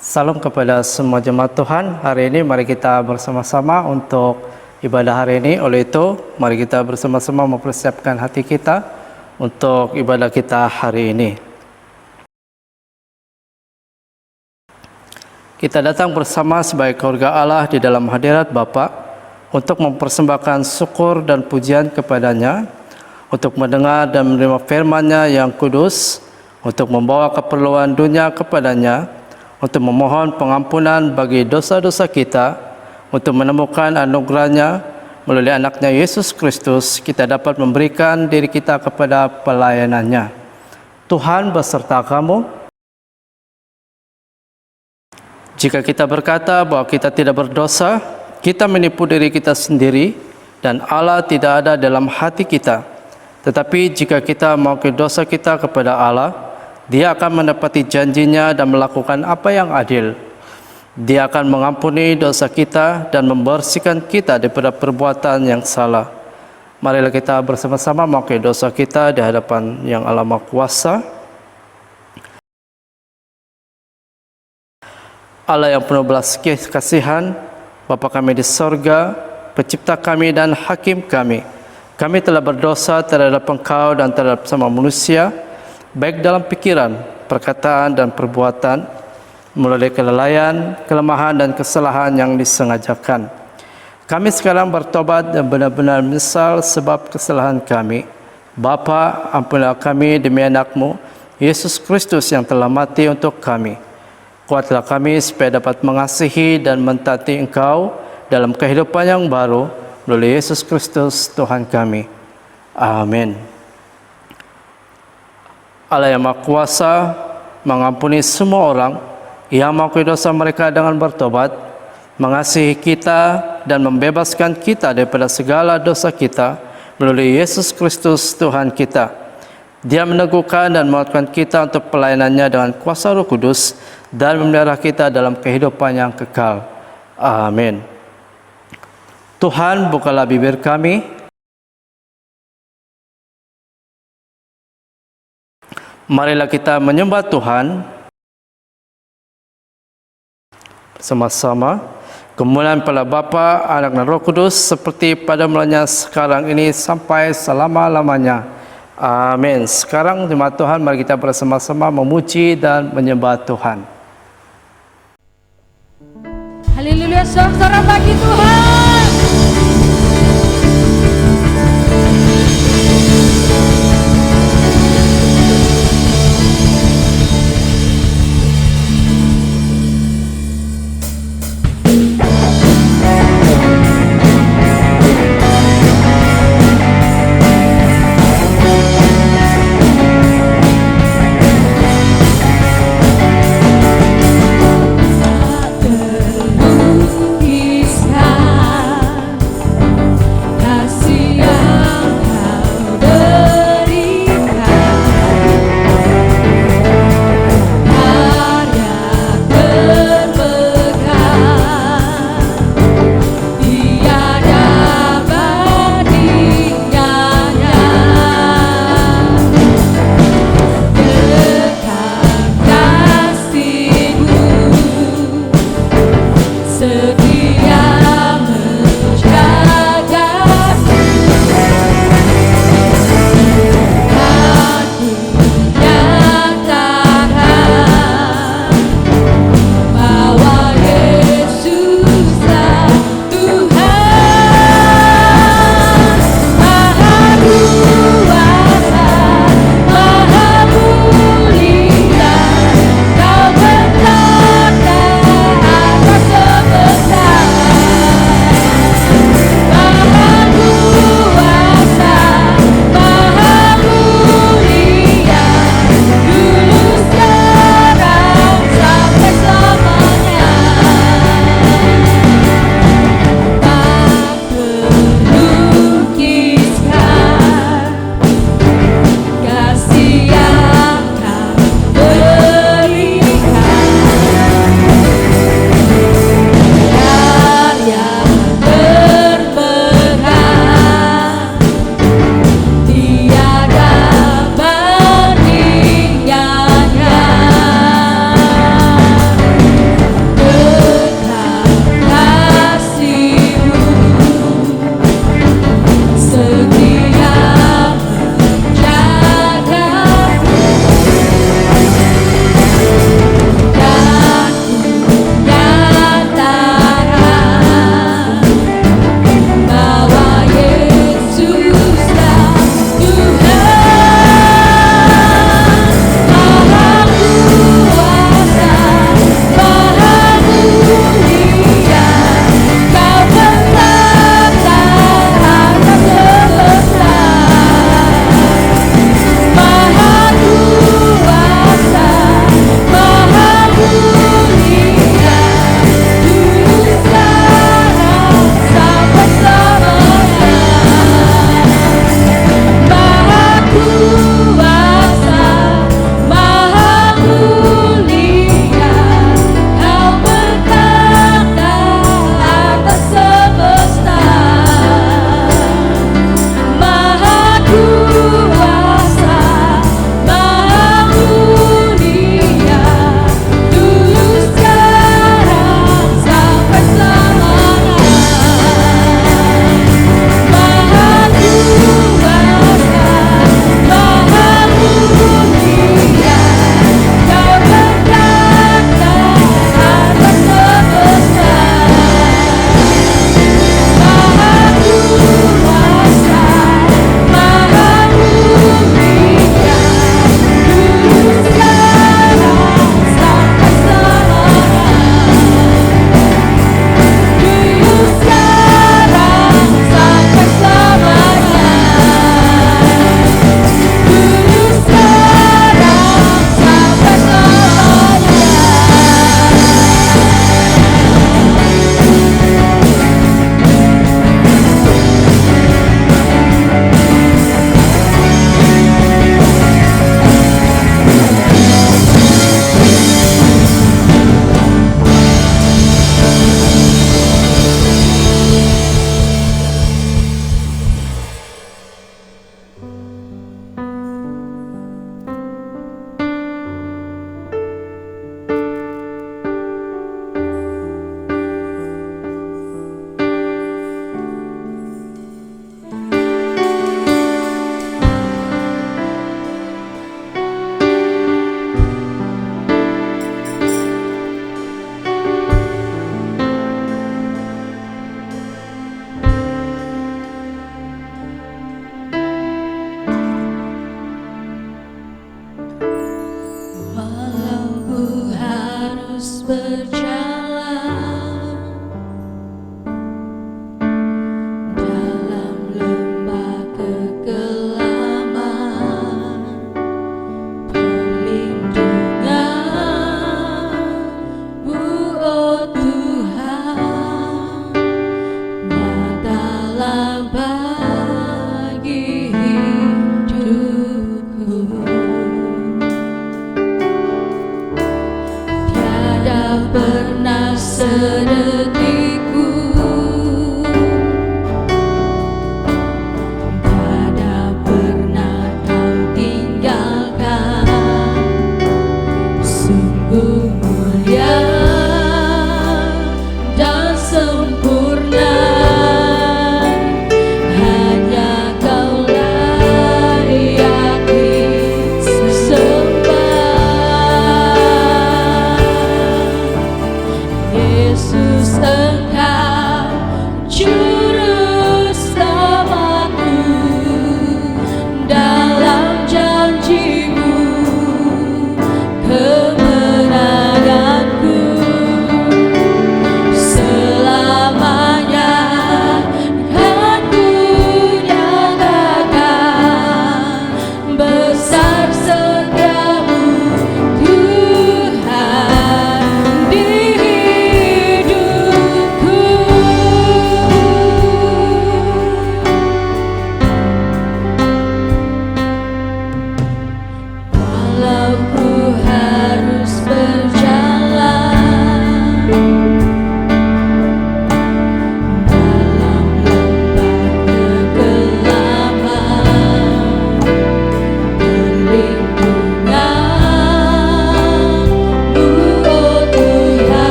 Salam kepada semua jemaat Tuhan. Hari ini mari kita bersama-sama untuk ibadah hari ini. Oleh itu, mari kita bersama-sama mempersiapkan hati kita untuk ibadah kita hari ini. Kita datang bersama sebagai keluarga Allah di dalam hadirat Bapa untuk mempersembahkan syukur dan pujian kepadanya, untuk mendengar dan menerima firman-Nya yang kudus, untuk membawa keperluan dunia kepadanya, untuk memohon pengampunan bagi dosa-dosa kita, untuk menemukan anugerah-Nya melalui anaknya Yesus Kristus, kita dapat memberikan diri kita kepada pelayanan-Nya. Tuhan beserta kamu. Jika kita berkata bahwa kita tidak berdosa, kita menipu diri kita sendiri dan Allah tidak ada dalam hati kita. Tetapi jika kita mengakui dosa kita kepada Allah, Dia akan menepati janjinya dan melakukan apa yang adil. Dia akan mengampuni dosa kita dan membersihkan kita daripada perbuatan yang salah. Marilah kita bersama-sama mengakui dosa kita di hadapan Yang Allah Maha Kuasa. Allah yang penuh belas kasihan, Bapa kami di sorga, Pencipta kami dan Hakim kami. Kami telah berdosa terhadap Engkau dan terhadap sama manusia, baik dalam pikiran, perkataan, dan perbuatan, melalui kelalaian, kelemahan, dan kesalahan yang disengajakan. Kami sekarang bertobat dan benar-benar menyesal sebab kesalahan kami. Bapa, ampunilah kami demi anak-Mu, Yesus Kristus yang telah mati untuk kami. Kuatlah kami supaya dapat mengasihi dan mentaati Engkau dalam kehidupan yang baru, melalui Yesus Kristus Tuhan kami. Amin. Allah yang Maha Kuasa mengampuni semua orang yang mengakui dosa mereka dengan bertobat, mengasihi kita dan membebaskan kita daripada segala dosa kita melalui Yesus Kristus Tuhan kita. Dia meneguhkan dan menguatkan kita untuk pelayanannya dengan kuasa Roh Kudus dan memelihara kita dalam kehidupan yang kekal. Amin. Tuhan, bukalah bibir kami, marilah kita menyembah Tuhan bersama-sama. Kemuliaan pada Bapa, Anak dan Roh Kudus seperti pada mulanya sekarang ini sampai selama-lamanya. Amin. Sekarang jemaat Tuhan, mari kita bersama-sama memuji dan menyembah Tuhan. Haleluya, sorak-sorak bagi Tuhan. hatiku. Tiada pernah kau tinggalkan, sungguh mulia dan sempurna. Hanya kau layak disembah, Yesus.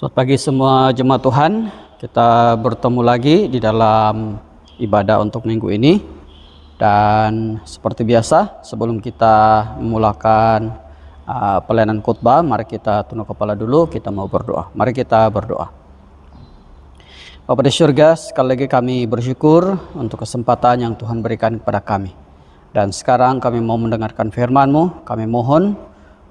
Selamat pagi semua jemaat Tuhan. Kita bertemu lagi di dalam ibadah untuk minggu ini. Dan seperti biasa, sebelum kita memulakan pelayanan khotbah, mari kita tunduk kepala dulu, kita mau berdoa. Mari kita berdoa. Bapa di surga, sekali lagi kami bersyukur untuk kesempatan yang Tuhan berikan kepada kami. Dan sekarang kami mau mendengarkan firman-Mu. Kami mohon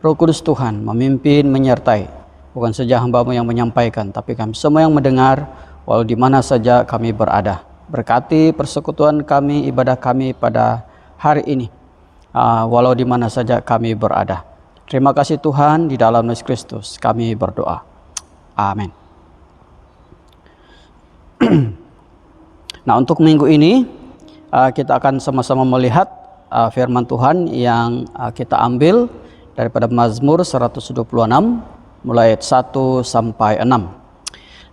Roh Kudus Tuhan memimpin, menyertai. Bukan saja hamba-Mu yang menyampaikan, tapi kami semua yang mendengar, walau di mana saja kami berada. Berkati persekutuan kami, ibadah kami pada hari ini, walau di mana saja kami berada. Terima kasih Tuhan, di dalam Yesus Kristus kami berdoa. Amin. Nah, untuk minggu ini kita akan sama-sama melihat firman Tuhan yang kita ambil daripada Mazmur 126 mulai ayat 1 sampai 6.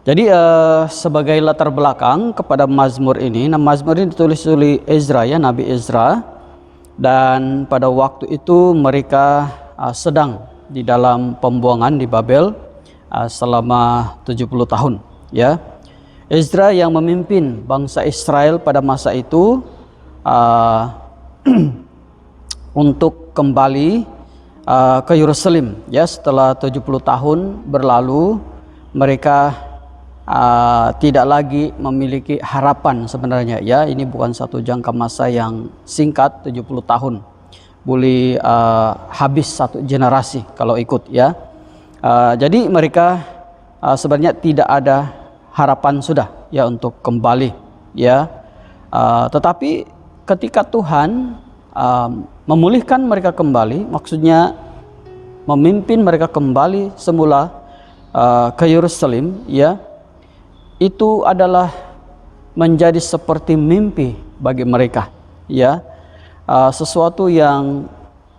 Jadi sebagai latar belakang kepada Mazmur ini, nah Mazmur ini ditulis oleh Ezra, ya, Nabi Ezra. Dan pada waktu itu mereka sedang di dalam pembuangan di Babel selama 70 tahun, ya. Ezra yang memimpin bangsa Israel pada masa itu untuk kembali ke Yerusalem, ya. Setelah 70 tahun berlalu, mereka tidak lagi memiliki harapan sebenarnya, ya. Ini bukan satu jangka masa yang singkat, 70 tahun. Boleh habis satu generasi kalau ikut, ya. Jadi mereka sebenarnya tidak ada harapan sudah, ya, untuk kembali, ya. Tetapi ketika Tuhan memulihkan mereka kembali, maksudnya memimpin mereka kembali semula ke Yerusalem, ya, itu adalah menjadi seperti mimpi bagi mereka, ya. Sesuatu yang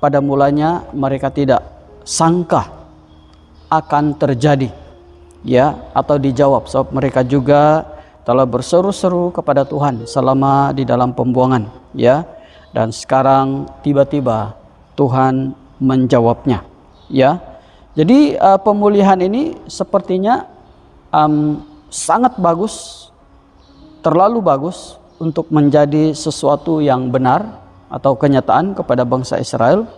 pada mulanya mereka tidak sangka akan terjadi, ya, atau dijawab, sebab mereka juga telah berseru-seru kepada Tuhan selama di dalam pembuangan, ya. Dan sekarang tiba-tiba Tuhan menjawabnya, ya. Jadi pemulihan ini sepertinya sangat bagus, terlalu bagus untuk menjadi sesuatu yang benar atau kenyataan kepada bangsa Israel.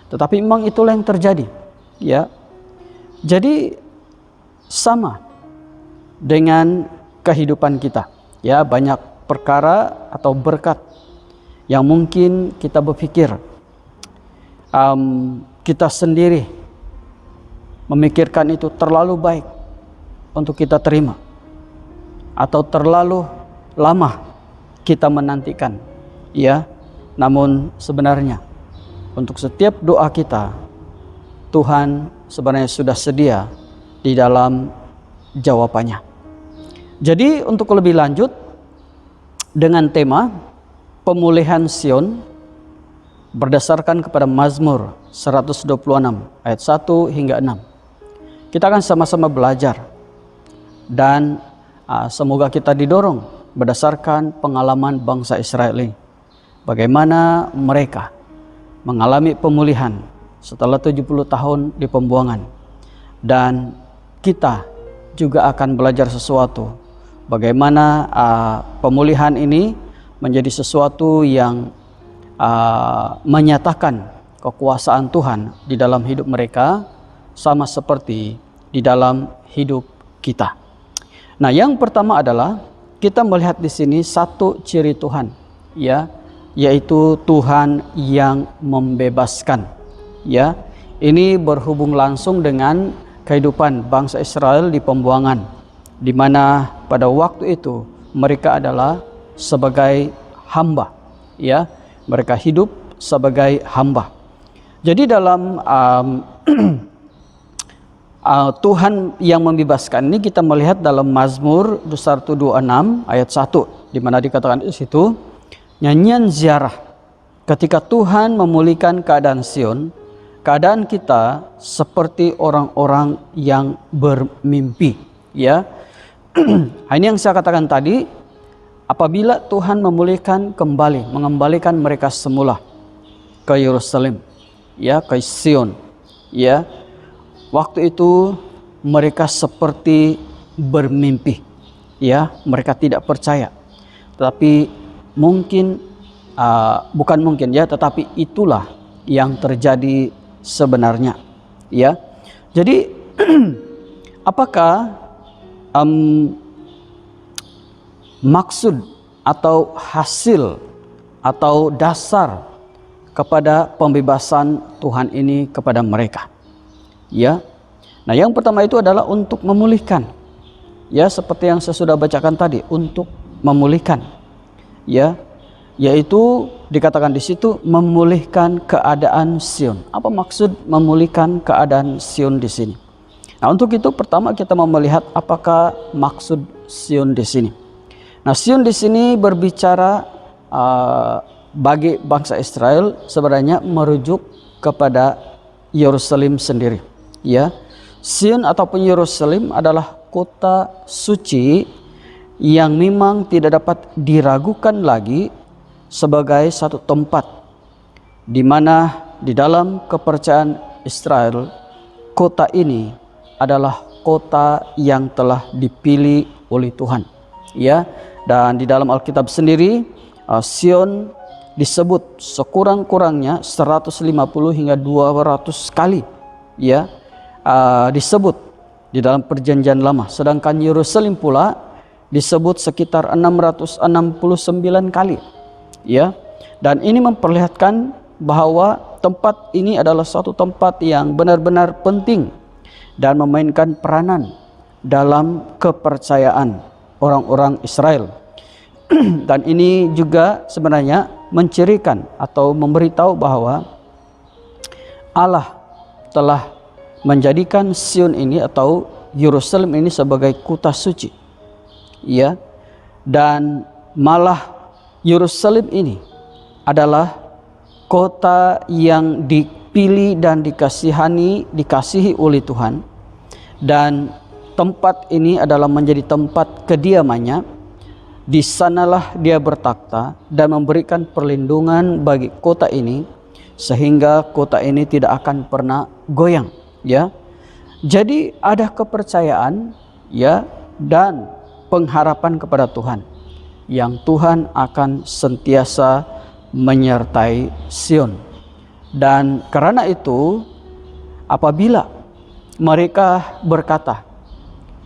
Tetapi memang itulah yang terjadi, ya. Jadi sama dengan kehidupan kita, ya, banyak perkara atau berkat yang mungkin kita berpikir kita sendiri memikirkan itu terlalu baik untuk kita terima, atau terlalu lama kita menantikan, ya. Namun sebenarnya untuk setiap doa kita, Tuhan sebenarnya sudah sedia di dalam jawabannya. Jadi untuk lebih lanjut dengan tema pemulihan Sion berdasarkan kepada Mazmur 126 ayat 1 hingga 6. Kita akan sama-sama belajar dan semoga kita didorong berdasarkan pengalaman bangsa Israel ini. Bagaimana mereka mengalami pemulihan setelah 70 tahun di pembuangan. Dan kita juga akan belajar sesuatu bagaimana pemulihan ini menjadi sesuatu yang menyatakan kekuasaan Tuhan di dalam hidup mereka, sama seperti di dalam hidup kita. Nah, yang pertama adalah kita melihat di sini satu ciri Tuhan, ya, yaitu Tuhan yang membebaskan, ya. Ini berhubung langsung dengan kehidupan bangsa Israel di pembuangan, di mana pada waktu itu mereka adalah sebagai hamba, ya. Mereka hidup sebagai hamba. Jadi dalam Tuhan yang membebaskan ini kita melihat dalam Mazmur 126 ayat 1, di mana dikatakan di situ, nyanyian ziarah ketika Tuhan memulihkan keadaan Sion, keadaan kita seperti orang-orang yang bermimpi, ya. Ini yang saya katakan tadi, apabila Tuhan memulihkan kembali, mengembalikan mereka semula ke Yerusalem, ya, ke Sion, ya. Waktu itu mereka seperti bermimpi. Ya, mereka tidak percaya. Tetapi mungkin bukan mungkin ya, tetapi itulah yang terjadi sebenarnya. Ya. Jadi apakah maksud atau hasil atau dasar kepada pembebasan Tuhan ini kepada mereka? Ya. Nah, yang pertama itu adalah untuk memulihkan. Ya, seperti yang saya sudah bacakan tadi, untuk memulihkan. Ya, yaitu dikatakan di situ memulihkan keadaan Sion. Apa maksud memulihkan keadaan Sion di sini? Nah, untuk itu pertama kita mau melihat apakah maksud Sion di sini. Nah, Sion di sini berbicara bagi bangsa Israel sebenarnya merujuk kepada Yerusalem sendiri. Ya, Sion ataupun Yerusalem adalah kota suci yang memang tidak dapat diragukan lagi sebagai satu tempat di mana di dalam kepercayaan Israel kota ini adalah kota yang telah dipilih oleh Tuhan. Ya, dan di dalam Alkitab sendiri Sion disebut sekurang-kurangnya 150 hingga 200 kali. Ya, disebut di dalam perjanjian lama, sedangkan Yerusalem pula disebut sekitar 669 kali. Ya, dan ini memperlihatkan bahwa tempat ini adalah suatu tempat yang benar-benar penting dan memainkan peranan dalam kepercayaan orang-orang Israel. Dan ini juga sebenarnya mencirikan atau memberitahu bahwa Allah telah menjadikan Sion ini atau Yerusalem ini sebagai kota suci. Ya, dan malah Yerusalem ini adalah kota yang dipilih dan dikasihi oleh Tuhan, dan tempat ini adalah menjadi tempat kediamannya. Di sanalah dia bertakhta dan memberikan perlindungan bagi kota ini sehingga kota ini tidak akan pernah goyang. Ya, jadi ada kepercayaan, ya, dan pengharapan kepada Tuhan, yang Tuhan akan sentiasa menyertai Sion. Dan karena itu, apabila mereka berkata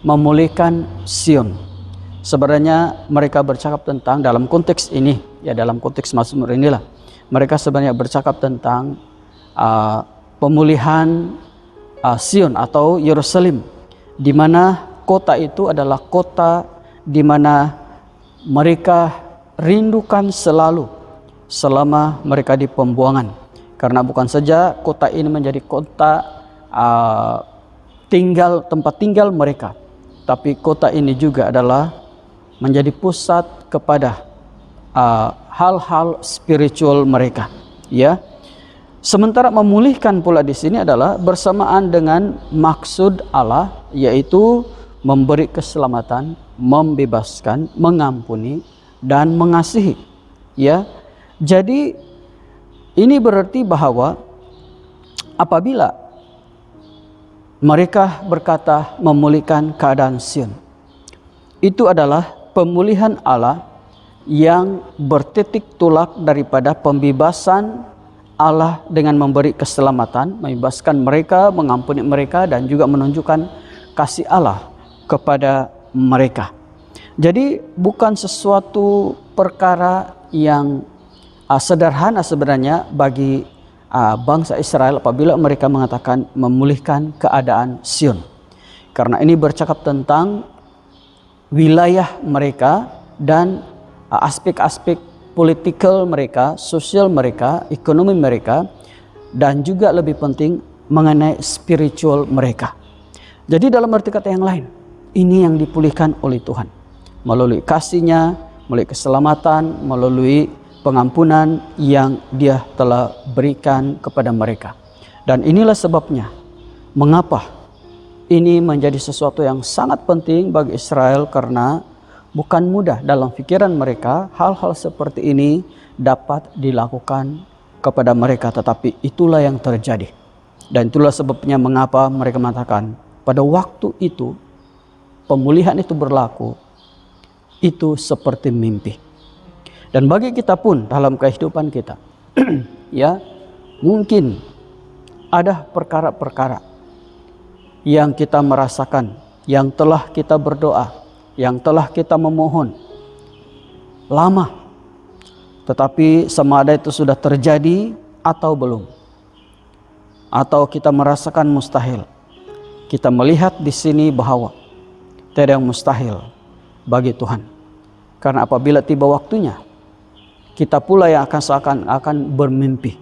memulihkan Sion, sebenarnya mereka bercakap tentang dalam konteks ini, ya, dalam konteks Mazmur inilah mereka sebenarnya bercakap tentang pemulihan Sion atau Yerusalem, di mana kota itu adalah kota di mana mereka rindukan selalu selama mereka di pembuangan. Karena bukan saja kota ini menjadi kota tempat tinggal mereka, tapi kota ini juga adalah menjadi pusat kepada hal-hal spiritual mereka. Ya. Sementara memulihkan pula di sini adalah bersamaan dengan maksud Allah, yaitu memberi keselamatan, membebaskan, mengampuni, dan mengasihi. Ya, jadi ini berarti bahwa apabila mereka berkata memulihkan keadaan Sion, itu adalah pemulihan Allah yang bertitik tolak daripada pembebasan Allah dengan memberi keselamatan, membebaskan mereka, mengampuni mereka, dan juga menunjukkan kasih Allah kepada mereka. Jadi bukan sesuatu perkara yang sederhana sebenarnya bagi bangsa Israel apabila mereka mengatakan memulihkan keadaan Sion. Karena ini bercakap tentang wilayah mereka dan aspek-aspek politikal mereka, sosial mereka, ekonomi mereka, dan juga lebih penting mengenai spiritual mereka. Jadi dalam arti kata yang lain, ini yang dipulihkan oleh Tuhan melalui kasih-Nya, melalui keselamatan, melalui pengampunan yang Dia telah berikan kepada mereka. Dan inilah sebabnya mengapa ini menjadi sesuatu yang sangat penting bagi Israel, karena bukan mudah dalam pikiran mereka hal-hal seperti ini dapat dilakukan kepada mereka, tetapi itulah yang terjadi. Dan itulah sebabnya mengapa mereka mengatakan pada waktu itu pemulihan itu berlaku, itu seperti mimpi. Dan bagi kita pun dalam kehidupan kita, ya, mungkin ada perkara-perkara yang kita merasakan, yang telah kita berdoa, yang telah kita memohon lama, tetapi sama ada itu sudah terjadi atau belum, atau kita merasakan mustahil. Kita melihat di sini bahwa tidak ada yang mustahil bagi Tuhan. Karena apabila tiba waktunya, kita pula yang akan seakan-akan bermimpi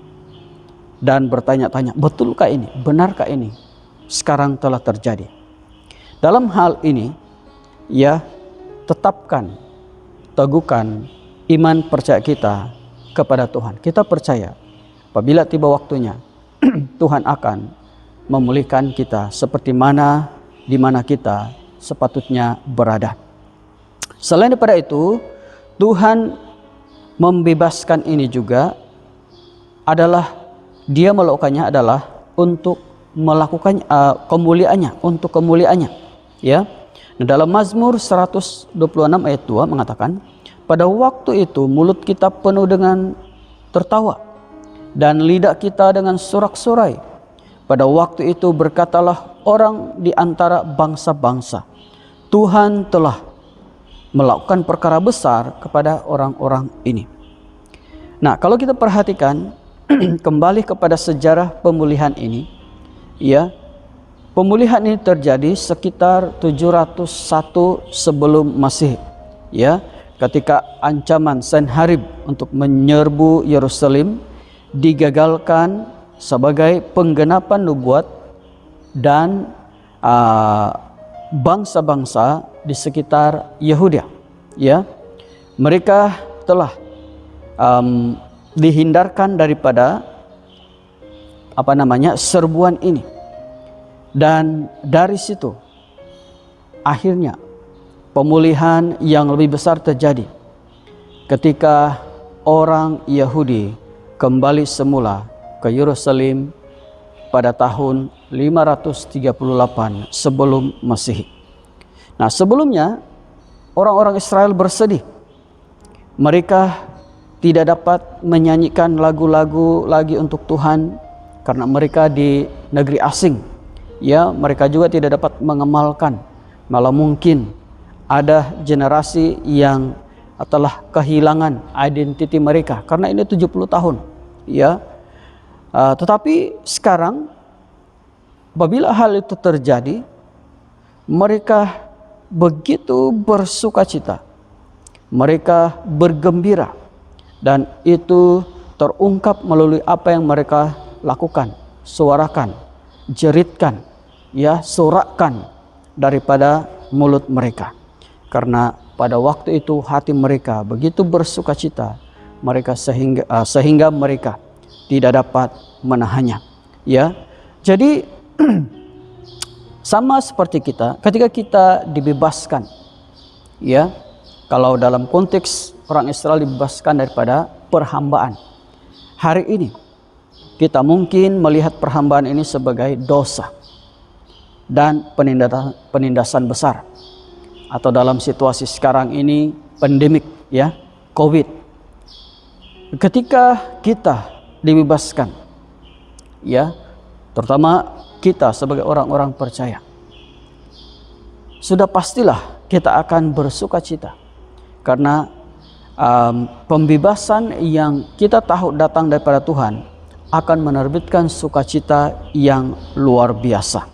dan bertanya-tanya, betulkah ini? Benarkah ini? Sekarang telah terjadi. Dalam hal ini, ya, tetapkan, teguhkan iman percaya kita kepada Tuhan. Kita percaya apabila tiba waktunya, Tuhan akan memulihkan kita seperti mana di mana kita sepatutnya berada. Selain daripada itu, Tuhan membebaskan ini juga adalah Dia melakukannya adalah untuk melakukan kemuliaannya, untuk kemuliaannya, ya. Nah, dalam Mazmur 126 ayat 2 mengatakan, pada waktu itu mulut kita penuh dengan tertawa dan lidah kita dengan sorak-sorai. Pada waktu itu berkatalah orang di antara bangsa-bangsa, Tuhan telah melakukan perkara besar kepada orang-orang ini. Nah, kalau kita perhatikan kembali kepada sejarah pemulihan ini, ya, pemulihan ini terjadi sekitar 701 sebelum Masehi, ya, ketika ancaman Sanherib untuk menyerbu Yerusalem digagalkan sebagai penggenapan nubuat, dan bangsa-bangsa di sekitar Yehuda, ya, mereka telah dihindarkan daripada serbuan ini. Dan dari situ akhirnya pemulihan yang lebih besar terjadi ketika orang Yahudi kembali semula ke Yerusalem pada tahun 538 sebelum Masehi. Nah, sebelumnya orang-orang Israel bersedih. Mereka tidak dapat menyanyikan lagu-lagu lagi untuk Tuhan karena mereka di negeri asing. Ya, mereka juga tidak dapat mengamalkan. Malah mungkin ada generasi yang telah kehilangan identiti mereka karena ini 70 tahun. Ya, tetapi sekarang apabila hal itu terjadi, mereka begitu bersukacita, mereka bergembira, dan itu terungkap melalui apa yang mereka lakukan, suarakan, jeritkan, ya, sorakkan daripada mulut mereka. Karena pada waktu itu hati mereka begitu bersukacita, mereka sehingga mereka tidak dapat menahannya, ya. Jadi sama seperti kita ketika kita dibebaskan, ya, kalau dalam konteks orang Israel dibebaskan daripada perhambaan, hari ini kita mungkin melihat perhambaan ini sebagai dosa dan penindasan besar, atau dalam situasi sekarang ini pandemik, ya, COVID. Ketika kita dibebaskan, ya, terutama kita sebagai orang-orang percaya, sudah pastilah kita akan bersuka cita karena pembebasan yang kita tahu datang daripada Tuhan akan menerbitkan sukacita yang luar biasa.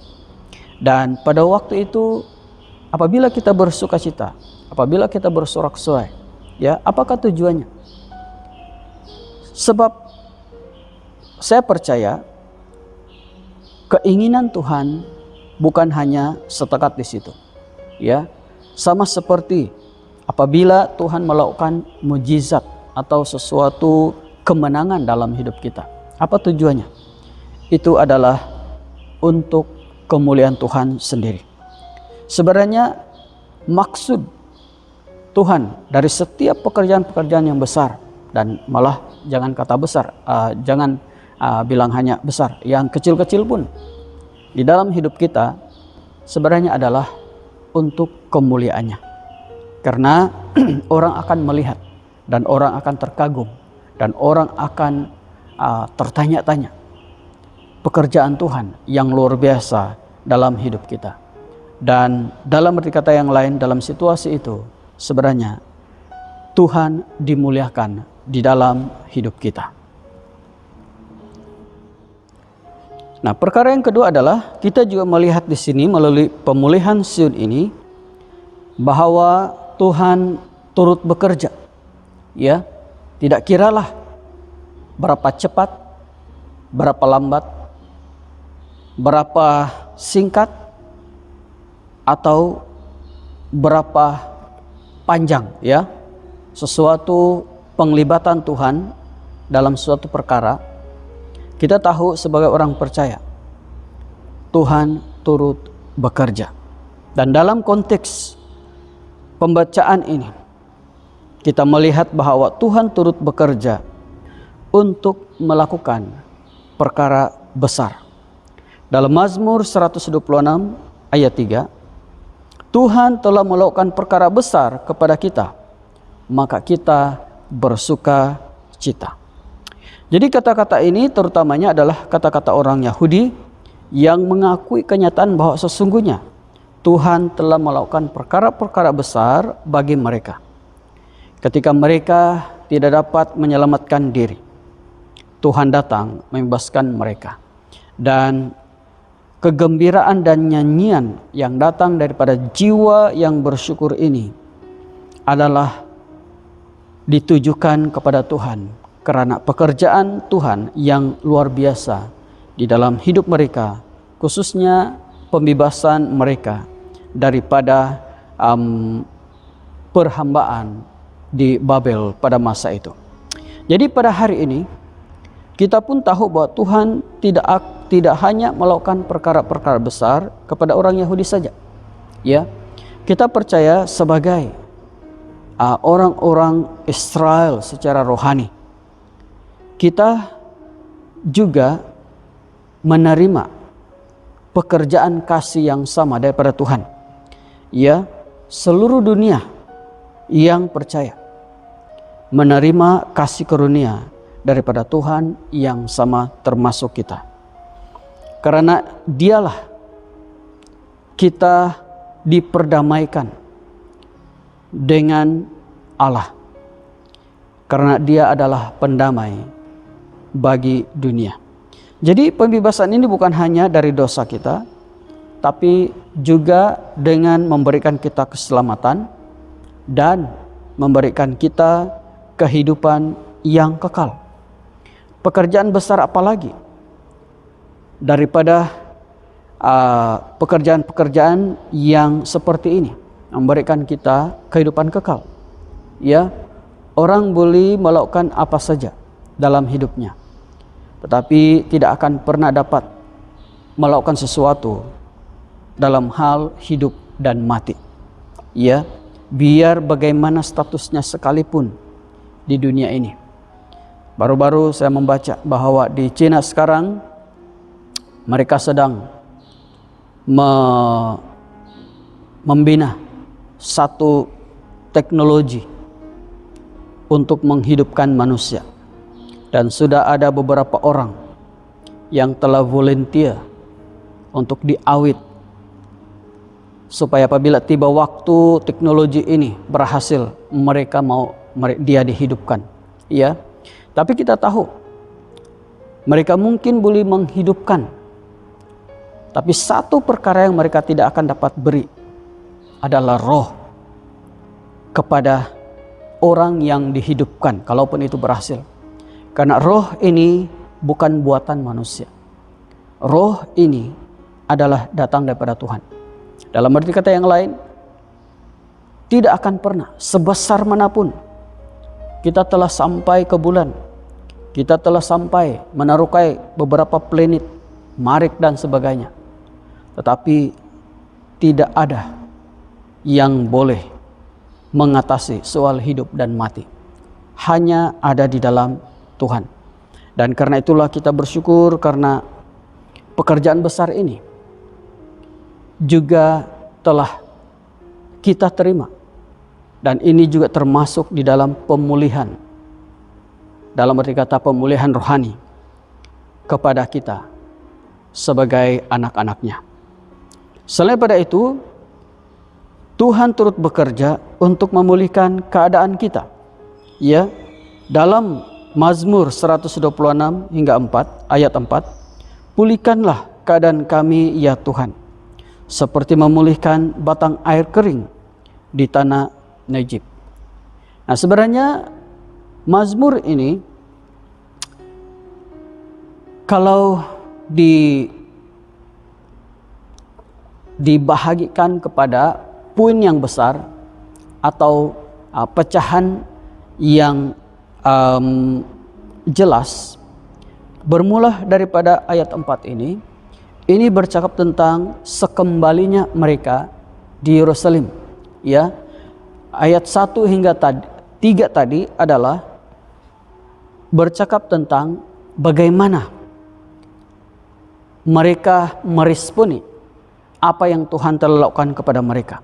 Dan pada waktu itu apabila kita bersukacita, apabila kita bersorak-sorai, ya, apakah tujuannya? Sebab saya percaya keinginan Tuhan bukan hanya setekat di situ, ya. Sama seperti apabila Tuhan melakukan mujizat atau sesuatu kemenangan dalam hidup kita, apa tujuannya? Itu adalah untuk kemuliaan Tuhan sendiri. Sebenarnya maksud Tuhan dari setiap pekerjaan-pekerjaan yang besar, dan malah jangan kata besar, bilang hanya besar, yang kecil-kecil pun di dalam hidup kita, sebenarnya adalah untuk kemuliaannya. Karena orang akan melihat dan orang akan terkagum dan orang akan tertanya-tanya pekerjaan Tuhan yang luar biasa dalam hidup kita. Dan dalam arti kata yang lain, dalam situasi itu sebenarnya Tuhan dimuliakan di dalam hidup kita. Nah, perkara yang kedua adalah kita juga melihat di sini melalui pemulihan Sion ini bahwa Tuhan turut bekerja. Ya, tidak kiralah berapa cepat, berapa lambat, berapa singkat, atau berapa panjang, ya, sesuatu penglibatan Tuhan dalam suatu perkara. Kita tahu sebagai orang percaya Tuhan turut bekerja. Dan dalam konteks pembacaan ini kita melihat bahwa Tuhan turut bekerja untuk melakukan perkara besar. Dalam Mazmur 126 ayat 3, Tuhan telah melakukan perkara besar kepada kita, maka kita bersuka cita. Jadi kata-kata ini terutamanya adalah kata-kata orang Yahudi yang mengakui kenyataan bahwa sesungguhnya Tuhan telah melakukan perkara-perkara besar bagi mereka. Ketika mereka tidak dapat menyelamatkan diri, Tuhan datang membebaskan mereka. Dan kegembiraan dan nyanyian yang datang daripada jiwa yang bersyukur ini adalah ditujukan kepada Tuhan, karena pekerjaan Tuhan yang luar biasa di dalam hidup mereka, khususnya pembebasan mereka daripada perhambaan di Babel pada masa itu. Jadi pada hari ini kita pun tahu bahwa Tuhan tidak hanya melakukan perkara-perkara besar kepada orang Yahudi saja. Ya, kita percaya sebagai orang-orang Israel secara rohani, kita juga menerima pekerjaan kasih yang sama daripada Tuhan. Ya, seluruh dunia yang percaya menerima kasih karunia daripada Tuhan yang sama, termasuk kita. Karena dialah kita diperdamaikan dengan Allah. Karena dia adalah pendamai bagi dunia. Jadi pembebasan ini bukan hanya dari dosa kita, tapi juga dengan memberikan kita keselamatan dan memberikan kita kehidupan yang kekal. Pekerjaan besar apa lagi daripada pekerjaan-pekerjaan yang seperti ini, memberikan kita kehidupan kekal. Ya, orang boleh melakukan apa saja dalam hidupnya, tetapi tidak akan pernah dapat melakukan sesuatu dalam hal hidup dan mati. Ya, biar bagaimana statusnya sekalipun di dunia ini. Baru-baru saya membaca bahwa di Cina sekarang mereka sedang membina satu teknologi untuk menghidupkan manusia. Dan sudah ada beberapa orang yang telah volunteer untuk diawit, supaya apabila tiba waktu teknologi ini berhasil, dia dihidupkan. Ya, tapi kita tahu mereka mungkin boleh menghidupkan, tapi satu perkara yang mereka tidak akan dapat beri adalah roh kepada orang yang dihidupkan, kalaupun itu berhasil. Karena roh ini bukan buatan manusia. Roh ini adalah datang daripada Tuhan. Dalam arti kata yang lain, tidak akan pernah sebesar manapun kita telah sampai ke bulan, kita telah sampai menaruhkai beberapa planet, Marikh dan sebagainya, tetapi tidak ada yang boleh mengatasi soal hidup dan mati. Hanya ada di dalam Tuhan. Dan karena itulah kita bersyukur karena pekerjaan besar ini juga telah kita terima. Dan ini juga termasuk di dalam pemulihan. Dalam arti kata pemulihan rohani kepada kita sebagai anak-anaknya. Selain pada itu, Tuhan turut bekerja untuk memulihkan keadaan kita. Ya, dalam Mazmur 126 hingga 4 ayat 4, pulihkanlah keadaan kami ya Tuhan, seperti memulihkan batang air kering di tanah Negib. Nah, sebenarnya Mazmur ini kalau dibahagikan kepada poin yang besar atau pecahan yang jelas, bermula daripada ayat 4 ini bercakap tentang sekembalinya mereka di Yerusalem. Ya, ayat 1 hingga 3 tadi adalah bercakap tentang bagaimana mereka meresponi apa yang Tuhan telah lakukan kepada mereka.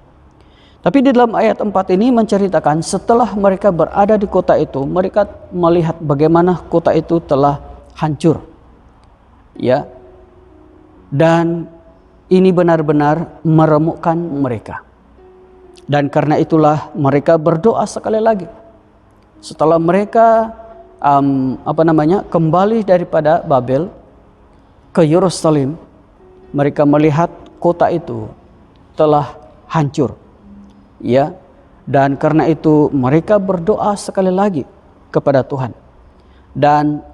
Tapi di dalam ayat 4 ini menceritakan setelah mereka berada di kota itu, mereka melihat bagaimana kota itu telah hancur. Ya. Dan ini benar-benar meremukkan mereka. Dan karena itulah mereka berdoa sekali lagi. Setelah mereka kembali daripada Babel ke Yerusalem, mereka melihat kota itu telah hancur. Ya, dan karena itu mereka berdoa sekali lagi kepada Tuhan. Dan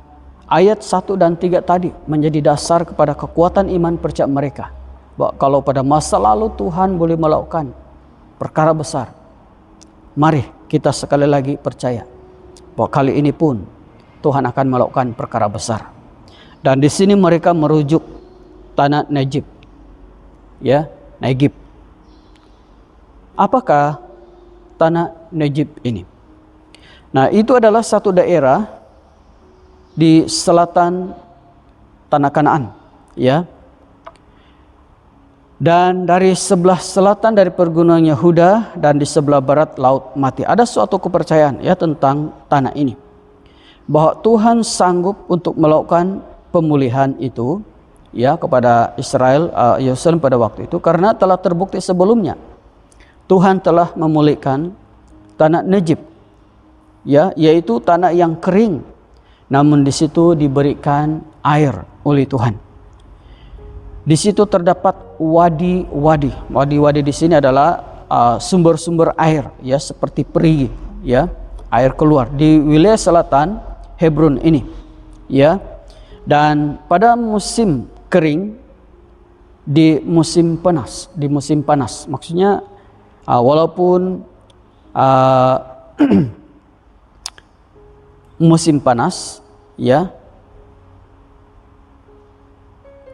ayat 1 dan 3 tadi menjadi dasar kepada kekuatan iman percaya mereka. Bahwa kalau pada masa lalu Tuhan boleh melakukan perkara besar, mari kita sekali lagi percaya bahwa kali ini pun Tuhan akan melakukan perkara besar. Dan di sini mereka merujuk tanah Negib. Ya, Negib. Apakah tanah Negib ini? Nah, itu adalah satu daerah di selatan tanah Kanaan, ya. Dan dari sebelah selatan dari pergunungan Yehuda dan di sebelah barat Laut Mati. Ada suatu kepercayaan ya tentang tanah ini, bahwa Tuhan sanggup untuk melakukan pemulihan itu ya kepada Israel, Yerusalem pada waktu itu, karena telah terbukti sebelumnya Tuhan telah memulihkan tanah Negib, ya, yaitu tanah yang kering, namun di situ diberikan air oleh Tuhan. Di situ terdapat wadi-wadi. Wadi-wadi di sini adalah sumber-sumber air, ya, seperti perigi, ya, air keluar di wilayah selatan Hebron ini, ya. Dan pada musim kering, di musim panas, maksudnya walaupun musim panas, ya,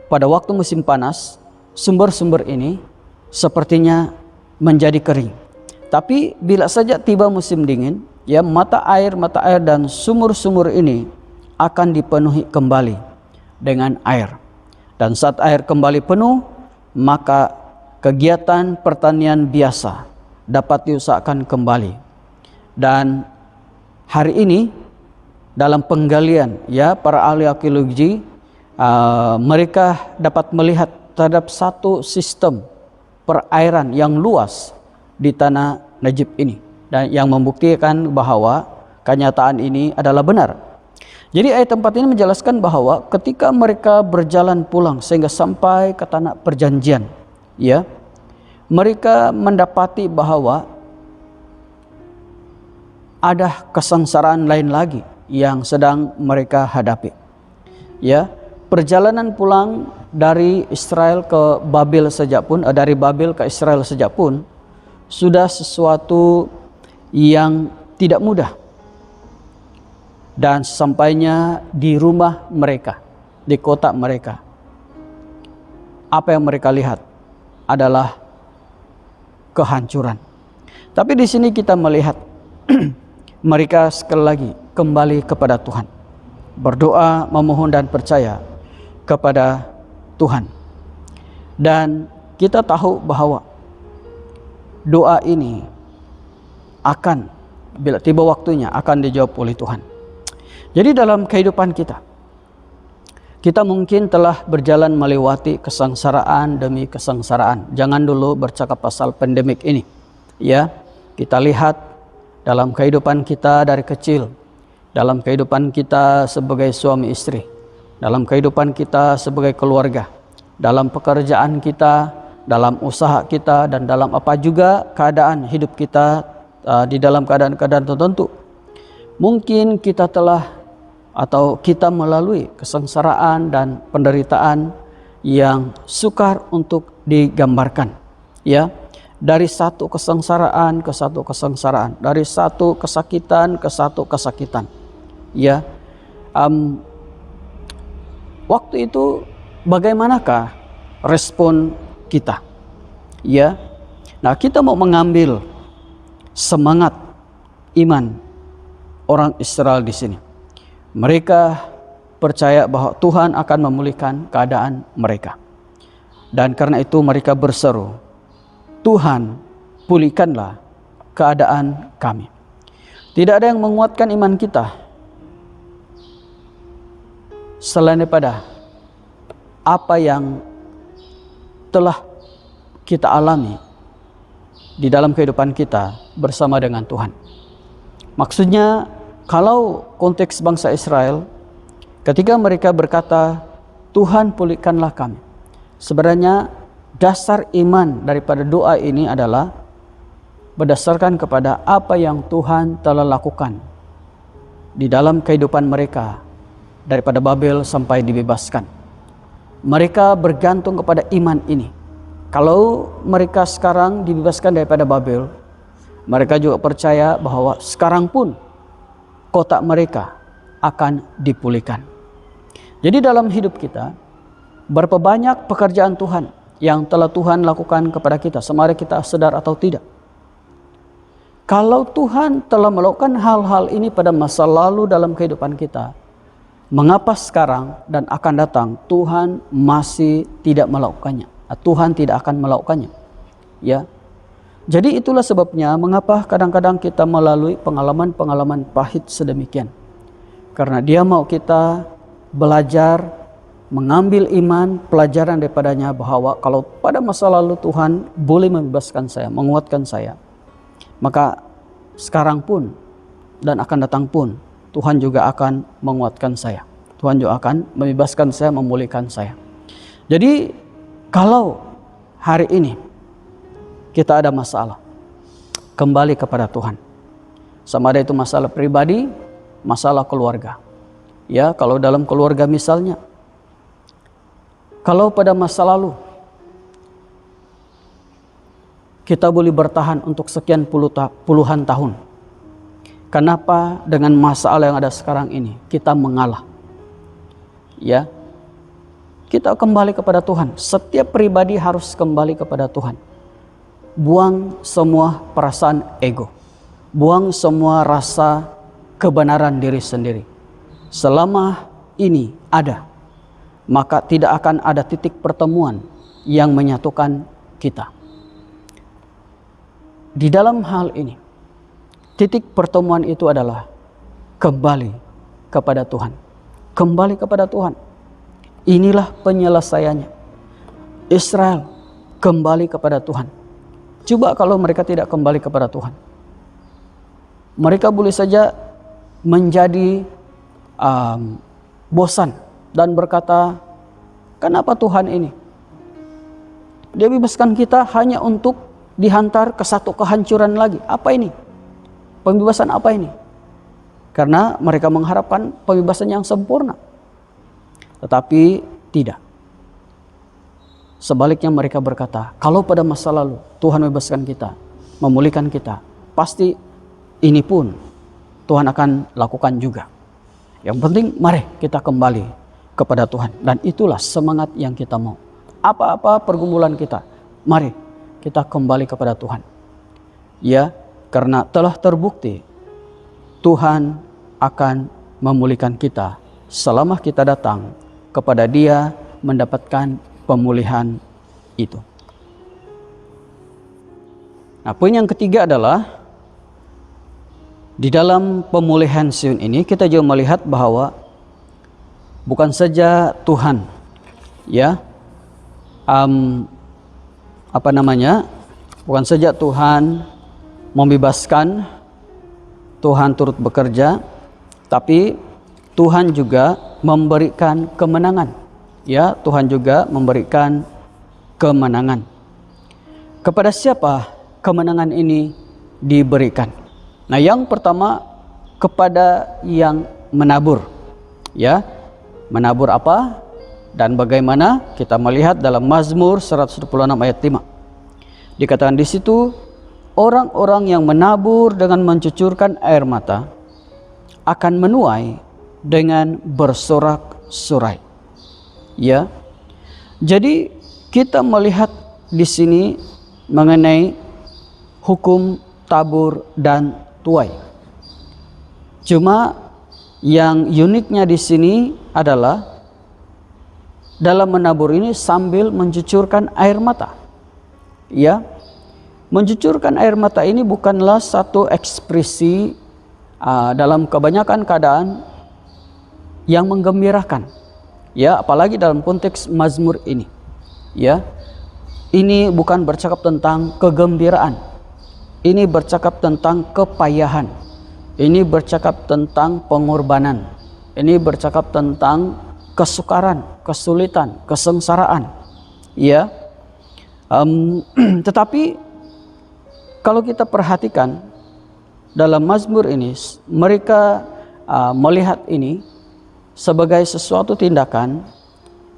pada waktu musim panas sumber-sumber ini sepertinya menjadi kering. Tapi bila saja tiba musim dingin, ya, mata air dan sumur-sumur ini akan dipenuhi kembali dengan air. Dan saat air kembali penuh, maka kegiatan pertanian biasa dapat diusahakan kembali. Dan hari ini dalam penggalian, ya, para ahli arkeologi, mereka dapat melihat terhadap satu sistem perairan yang luas di tanah Negib ini, dan yang membuktikan bahwa kenyataan ini adalah benar. Jadi ayat 4 ini menjelaskan bahwa ketika mereka berjalan pulang sehingga sampai ke tanah perjanjian, ya, mereka mendapati bahwa ada kesengsaraan lain lagi yang sedang mereka hadapi. Ya, perjalanan pulang dari Israel ke Babel saja pun, dari Babel ke Israel saja pun sudah sesuatu yang tidak mudah. Dan sampainya di rumah mereka, di kota mereka, apa yang mereka lihat adalah kehancuran. Tapi di sini kita melihat mereka sekali lagi kembali kepada Tuhan, berdoa, memohon dan percaya kepada Tuhan. Dan kita tahu bahwa doa ini akan, bila tiba waktunya, akan dijawab oleh Tuhan. Jadi dalam kehidupan kita mungkin telah berjalan melewati kesengsaraan demi kesengsaraan. Jangan dulu bercakap pasal pandemik ini. Ya, kita lihat dalam kehidupan kita dari kecil, dalam kehidupan kita sebagai suami istri, dalam kehidupan kita sebagai keluarga, dalam pekerjaan kita, dalam usaha kita, dan dalam apa juga keadaan hidup kita, di dalam keadaan-keadaan tertentu. Mungkin kita telah atau kita melalui kesengsaraan dan penderitaan yang sukar untuk digambarkan, ya, dari satu kesengsaraan ke satu kesengsaraan, dari satu kesakitan ke satu kesakitan, ya. Waktu itu bagaimanakah respon kita, ya? Nah, kita mau mengambil semangat iman orang Israel di sini. Mereka percaya bahwa Tuhan akan memulihkan keadaan mereka. Dan karena itu mereka berseru, Tuhan, pulihkanlah keadaan kami. Tidak ada yang menguatkan iman kita selain daripada apa yang telah kita alami di dalam kehidupan kita bersama dengan Tuhan. Maksudnya, kalau konteks bangsa Israel, ketika mereka berkata, Tuhan pulihkanlah kami, sebenarnya dasar iman daripada doa ini adalah berdasarkan kepada apa yang Tuhan telah lakukan di dalam kehidupan mereka daripada Babel sampai dibebaskan. Mereka bergantung kepada iman ini. Kalau mereka sekarang dibebaskan daripada Babel, mereka juga percaya bahwa sekarang pun kota mereka akan dipulihkan. Jadi dalam hidup kita, berapa banyak pekerjaan Tuhan yang telah Tuhan lakukan kepada kita, sama ada kita sadar atau tidak. Kalau Tuhan telah melakukan hal-hal ini pada masa lalu dalam kehidupan kita, mengapa sekarang dan akan datang Tuhan masih tidak melakukannya? Tuhan tidak akan melakukannya, ya. Jadi itulah sebabnya mengapa kadang-kadang kita melalui pengalaman-pengalaman pahit sedemikian. Karena Dia mau kita belajar, mengambil iman, pelajaran daripadanya bahwa kalau pada masa lalu Tuhan boleh membebaskan saya, menguatkan saya, maka sekarang pun dan akan datang pun Tuhan juga akan menguatkan saya. Tuhan juga akan membebaskan saya, memulihkan saya. Jadi kalau hari ini kita ada masalah, kembali kepada Tuhan. Sama ada itu masalah pribadi, masalah keluarga. Ya, kalau dalam keluarga misalnya, kalau pada masa lalu kita boleh bertahan untuk sekian puluhan tahun, kenapa dengan masalah yang ada sekarang ini kita mengalah? Ya, kita kembali kepada Tuhan. Setiap pribadi harus kembali kepada Tuhan. Buang semua perasaan ego. Buang semua rasa kebenaran diri sendiri. Selama ini ada, maka tidak akan ada titik pertemuan yang menyatukan kita. Di dalam hal ini, titik pertemuan itu adalah kembali kepada Tuhan. Kembali kepada Tuhan. Inilah penyelesaiannya. Israel kembali kepada Tuhan. Coba kalau mereka tidak kembali kepada Tuhan, mereka boleh saja menjadi bosan dan berkata, kenapa Tuhan ini? Dia bebaskan kita hanya untuk dihantar ke satu kehancuran lagi. Apa ini? Pembebasan apa ini? Karena mereka mengharapkan pembebasan yang sempurna. Tetapi tidak. Sebaliknya mereka berkata, kalau pada masa lalu Tuhan membebaskan kita, memulihkan kita, pasti ini pun Tuhan akan lakukan juga. Yang penting mari kita kembali kepada Tuhan. Dan itulah semangat yang kita mau. Apa-apa pergumulan kita, mari kita kembali kepada Tuhan. Ya, karena telah terbukti Tuhan akan memulihkan kita selama kita datang kepada Dia mendapatkan pemulihan itu. Nah, poin yang ketiga adalah di dalam pemulihan Sion ini kita juga melihat bahwa bukan saja Tuhan bukan saja Tuhan membebaskan, Tuhan turut bekerja, tapi Tuhan juga memberikan kemenangan. Ya, Tuhan juga memberikan kemenangan. Kepada siapa kemenangan ini diberikan? Nah, yang pertama kepada yang menabur. Ya, menabur apa dan bagaimana? Kita melihat dalam Mazmur 126 ayat 5. Dikatakan di situ, orang-orang yang menabur dengan mencucurkan air mata akan menuai dengan bersorak-sorai. Ya. Jadi kita melihat di sini mengenai hukum tabur dan tuai. Cuma yang uniknya di sini adalah dalam menabur ini sambil mencucurkan air mata. Ya. Mencucurkan air mata ini bukanlah satu ekspresi dalam kebanyakan keadaan yang menggembirakan. Ya, apalagi dalam konteks Mazmur ini. Ya. Ini bukan bercakap tentang kegembiraan. Ini bercakap tentang kepayahan. Ini bercakap tentang pengorbanan. Ini bercakap tentang kesukaran, kesulitan, kesengsaraan. Ya. Tetapi kalau kita perhatikan dalam Mazmur ini, mereka melihat ini sebagai sesuatu tindakan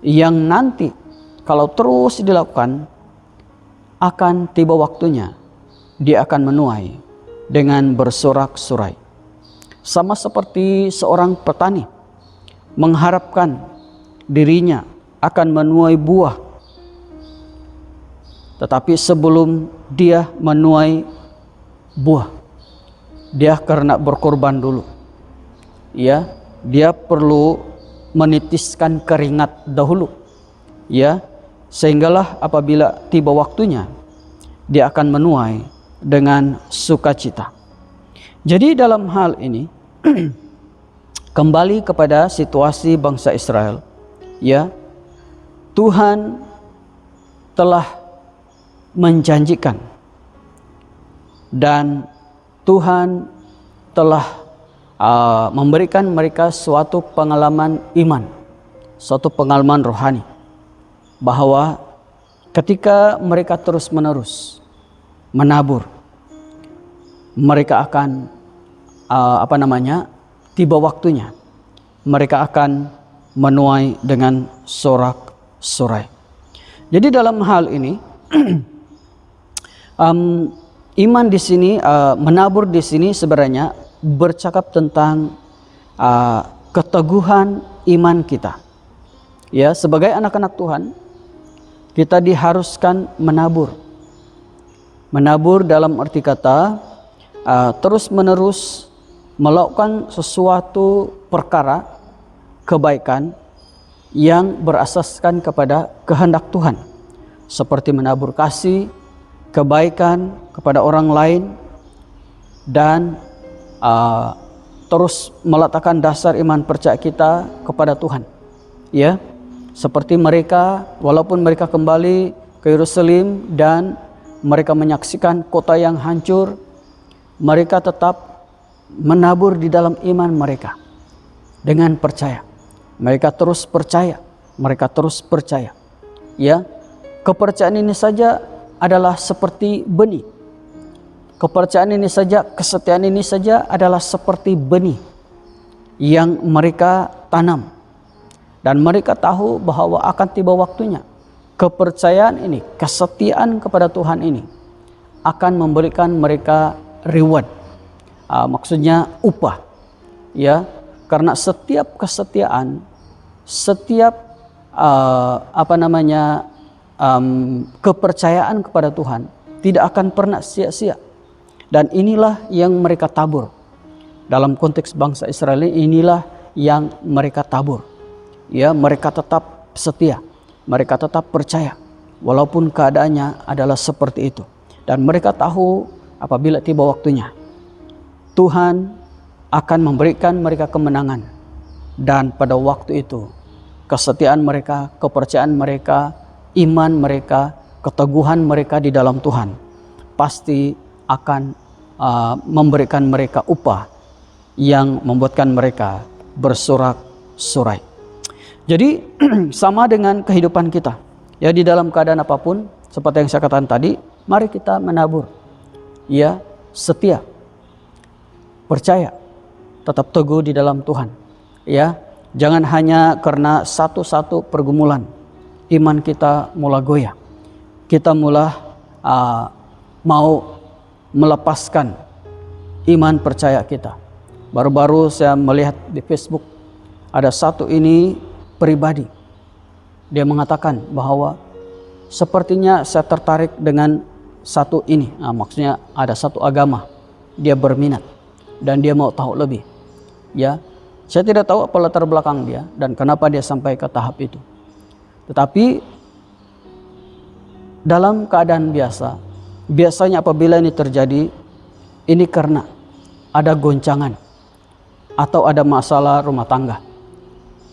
yang nanti kalau terus dilakukan akan tiba waktunya dia akan menuai dengan bersorak-sorai. Sama seperti seorang petani mengharapkan dirinya akan menuai buah, tetapi sebelum dia menuai buah, dia karena berkorban dulu. Ya, dia perlu menitiskan keringat dahulu. Ya, sehinggalah apabila tiba waktunya dia akan menuai dengan sukacita. Jadi dalam hal ini kembali kepada situasi bangsa Israel, ya, Tuhan telah menjanjikan dan Tuhan telah memberikan mereka suatu pengalaman iman, suatu pengalaman rohani, bahwa ketika mereka terus-menerus menabur, mereka akan tiba waktunya mereka akan menuai dengan sorak-sorai. Jadi dalam hal ini iman di sini, menabur di sini sebenarnya bercakap tentang keteguhan iman kita. Ya, sebagai anak-anak Tuhan, kita diharuskan menabur. Menabur dalam arti kata terus-menerus melakukan sesuatu perkara kebaikan yang berasaskan kepada kehendak Tuhan, seperti menabur kasih, kebaikan kepada orang lain, dan terus meletakkan dasar iman percaya kita kepada Tuhan. Ya, seperti mereka, walaupun mereka kembali ke Yerusalem dan mereka menyaksikan kota yang hancur, mereka tetap menabur di dalam iman mereka dengan percaya. Mereka terus percaya, mereka terus percaya. Ya, kepercayaan ini saja adalah seperti benih. Kepercayaan ini saja, kesetiaan ini saja adalah seperti benih yang mereka tanam. Dan mereka tahu bahwa akan tiba waktunya. Kepercayaan ini, kesetiaan kepada Tuhan ini akan memberikan mereka reward. Maksudnya upah. Ya, karena setiap kesetiaan, setiap kepercayaan kepada Tuhan tidak akan pernah sia-sia. Dan inilah yang mereka tabur. Dalam konteks bangsa Israel inilah yang mereka tabur. Ya, mereka tetap setia, mereka tetap percaya walaupun keadaannya adalah seperti itu. Dan mereka tahu apabila tiba waktunya, Tuhan akan memberikan mereka kemenangan. Dan pada waktu itu, kesetiaan mereka, kepercayaan mereka, iman mereka, keteguhan mereka di dalam Tuhan pasti akan memberikan mereka upah yang membuatkan mereka bersorak-sorai. Jadi sama dengan kehidupan kita, ya, di dalam keadaan apapun, seperti yang saya katakan tadi, mari kita menabur, ya, setia, percaya, tetap teguh di dalam Tuhan, ya. Jangan hanya karena satu-satu pergumulan iman kita mulai goyah, kita mulai mau melepaskan iman percaya kita. Baru-baru saya melihat di Facebook ada satu ini pribadi, dia mengatakan bahwa sepertinya saya tertarik dengan satu ini, maksudnya ada satu agama, dia berminat dan dia mau tahu lebih, ya. Saya tidak tahu apa latar belakang dia dan kenapa dia sampai ke tahap itu. Tetapi dalam keadaan biasanya apabila ini terjadi, ini karena ada goncangan atau ada masalah rumah tangga.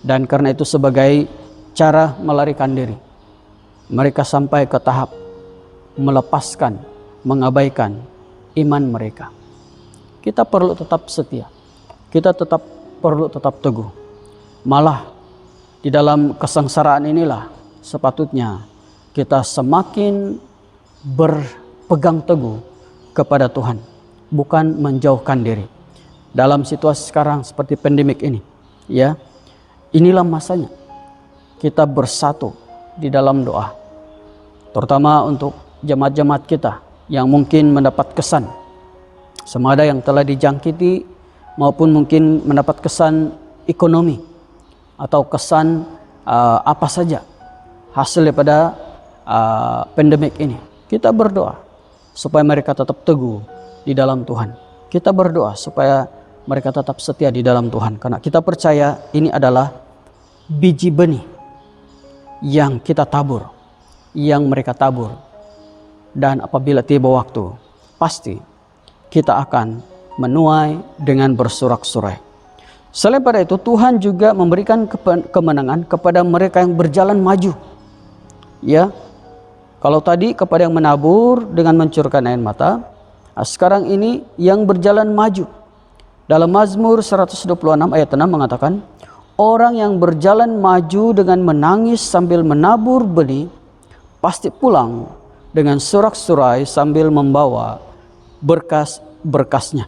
Dan karena itu sebagai cara melarikan diri, mereka sampai ke tahap melepaskan, mengabaikan iman mereka. Kita perlu tetap setia, kita perlu tetap teguh. Malah di dalam kesengsaraan inilah sepatutnya kita semakin berpegang teguh kepada Tuhan, bukan menjauhkan diri. Dalam situasi sekarang seperti pandemik ini, ya, inilah masanya kita bersatu di dalam doa, terutama untuk jemaat-jemaat kita yang mungkin mendapat kesan, sama ada yang telah dijangkiti maupun mungkin mendapat kesan ekonomi atau kesan apa saja hasil daripada pandemik ini. Kita berdoa supaya mereka tetap teguh di dalam Tuhan. Kita berdoa supaya mereka tetap setia di dalam Tuhan, karena kita percaya ini adalah biji benih yang kita tabur, yang mereka tabur. Dan apabila tiba waktu, pasti kita akan menuai dengan bersorak-sorai. Selain pada itu, Tuhan juga memberikan kemenangan kepada mereka yang berjalan maju. Ya, kalau tadi kepada yang menabur dengan mencurahkan air mata, sekarang ini yang berjalan maju. Dalam Mazmur 126 ayat 6 mengatakan, orang yang berjalan maju dengan menangis sambil menabur benih, pasti pulang dengan sorak-sorai sambil membawa berkas-berkasnya.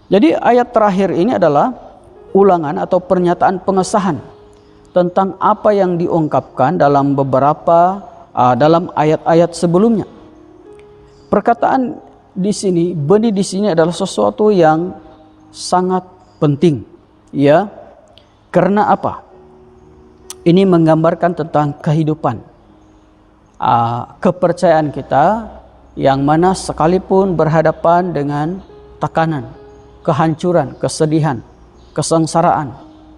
Jadi ayat terakhir ini adalah ulangan atau pernyataan pengesahan tentang apa yang diungkapkan dalam beberapa dalam ayat-ayat sebelumnya. Perkataan di sini, benih di sini adalah sesuatu yang sangat penting, ya. Karena apa? Ini menggambarkan tentang kehidupan, kepercayaan kita yang mana sekalipun berhadapan dengan tekanan, kehancuran, kesedihan, kesengsaraan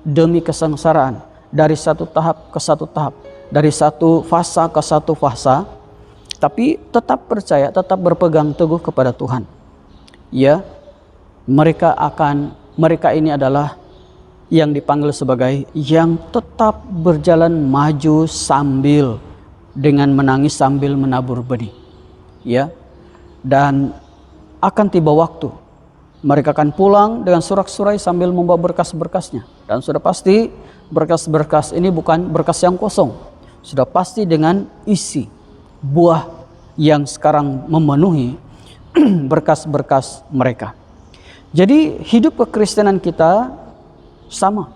demi kesengsaraan, dari satu tahap ke satu tahap, dari satu fasa ke satu fasa, tapi tetap percaya, tetap berpegang teguh kepada Tuhan. Ya, mereka ini adalah yang dipanggil sebagai yang tetap berjalan maju sambil dengan menangis sambil menabur benih. Ya, dan akan tiba waktu mereka akan pulang dengan sorak-sorai sambil membawa berkas-berkasnya. Dan sudah pasti berkas-berkas ini bukan berkas yang kosong. Sudah pasti dengan isi buah yang sekarang memenuhi berkas-berkas mereka. Jadi hidup kekristenan kita sama.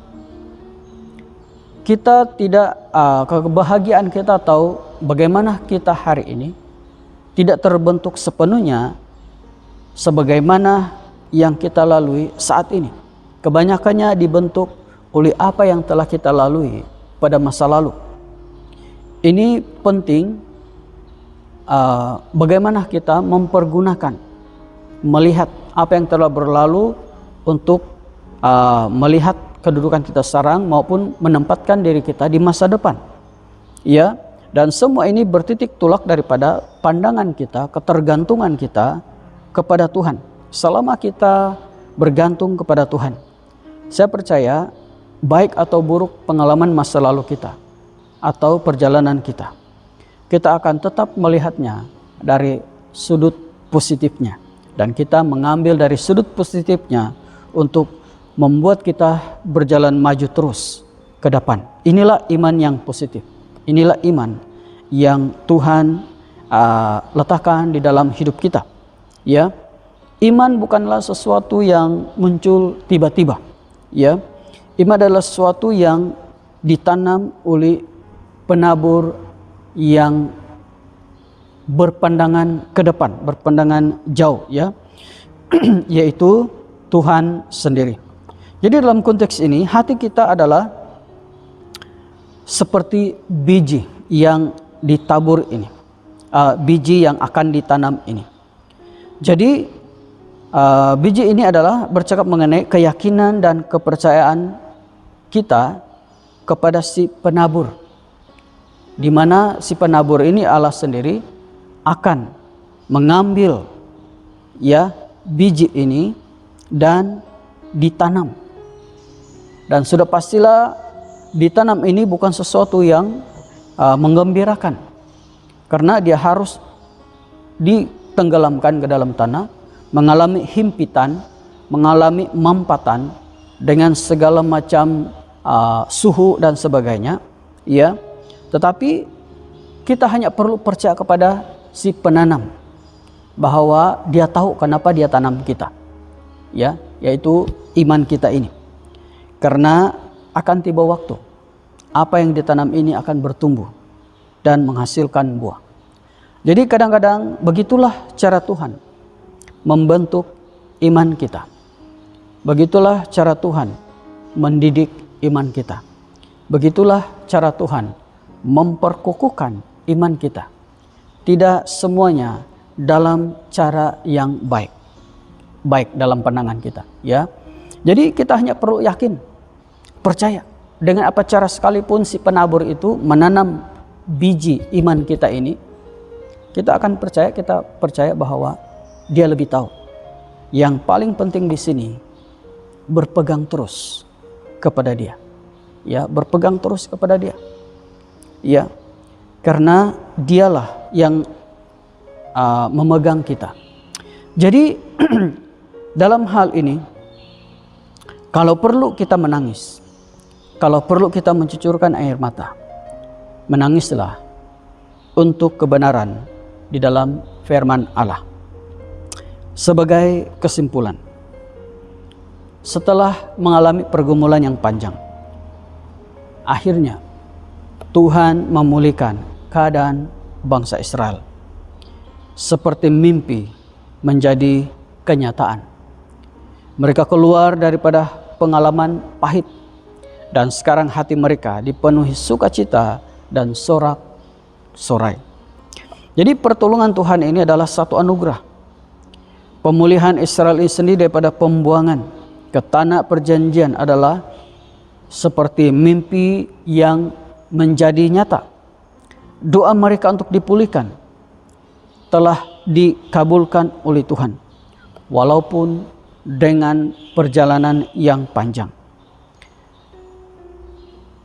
Kita tidak, kebahagiaan kita atau bagaimana kita hari ini tidak terbentuk sepenuhnya sebagaimana yang kita lalui saat ini. Kebanyakannya dibentuk oleh apa yang telah kita lalui pada masa lalu. Ini penting, bagaimana kita mempergunakan, melihat apa yang telah berlalu untuk melihat kedudukan kita sekarang maupun menempatkan diri kita di masa depan. Ya, Dan semua ini bertitik tolak daripada pandangan kita, ketergantungan kita kepada Tuhan. Selama kita bergantung kepada Tuhan, saya percaya baik atau buruk pengalaman masa lalu kita atau perjalanan kita, kita akan tetap melihatnya dari sudut positifnya. Dan kita mengambil dari sudut positifnya untuk membuat kita berjalan maju terus ke depan. Inilah iman yang positif. Inilah iman yang Tuhan letakkan di dalam hidup kita. Ya, iman bukanlah sesuatu yang muncul tiba-tiba. Ya, iman adalah sesuatu yang ditanam oleh penabur yang berpandangan ke depan, berpandangan jauh, ya, yaitu Tuhan sendiri. Jadi dalam konteks ini hati kita adalah seperti biji yang ditabur ini, biji yang akan ditanam ini. Jadi biji ini adalah bercakap mengenai keyakinan dan kepercayaan kita kepada si penabur, di mana si penabur ini Allah sendiri akan mengambil ya biji ini dan ditanam. Dan sudah pastilah ditanam ini bukan sesuatu yang menggembirakan, karena dia harus ditenggelamkan ke dalam tanah, mengalami himpitan, mengalami mampatan dengan segala macam suhu dan sebagainya, ya. Tetapi kita hanya perlu percaya kepada si penanam, bahwa dia tahu kenapa dia tanam kita, ya, yaitu iman kita ini. Karena akan tiba waktu apa yang ditanam ini akan bertumbuh dan menghasilkan buah. Jadi kadang-kadang begitulah cara Tuhan membentuk iman kita. Begitulah cara Tuhan mendidik iman kita. Begitulah cara Tuhan memperkukuhkan iman kita. Tidak semuanya dalam cara yang baik dalam pandangan kita, ya. Jadi kita hanya perlu yakin, percaya. Dengan apa cara sekalipun si penabur itu menanam biji iman kita ini, kita akan percaya, kita percaya bahwa dia lebih tahu. Yang paling penting di sini, berpegang terus kepada dia. Ya, berpegang terus kepada dia. Ya, karena dialah yang memegang kita. Jadi dalam hal ini, kalau perlu kita menangis, kalau perlu kita mencucurkan air mata, menangislah untuk kebenaran di dalam firman Allah. Sebagai kesimpulan, setelah mengalami pergumulan yang panjang, akhirnya Tuhan memulihkan keadaan bangsa Israel. Seperti mimpi menjadi kenyataan. Mereka keluar daripada pengalaman pahit, dan sekarang hati mereka dipenuhi sukacita dan sorak-sorai. Jadi pertolongan Tuhan ini adalah satu anugerah. Pemulihan Israel ini sendiri daripada pembuangan ke tanah perjanjian adalah seperti mimpi yang menjadi nyata. Doa mereka untuk dipulihkan telah dikabulkan oleh Tuhan, walaupun dengan perjalanan yang panjang.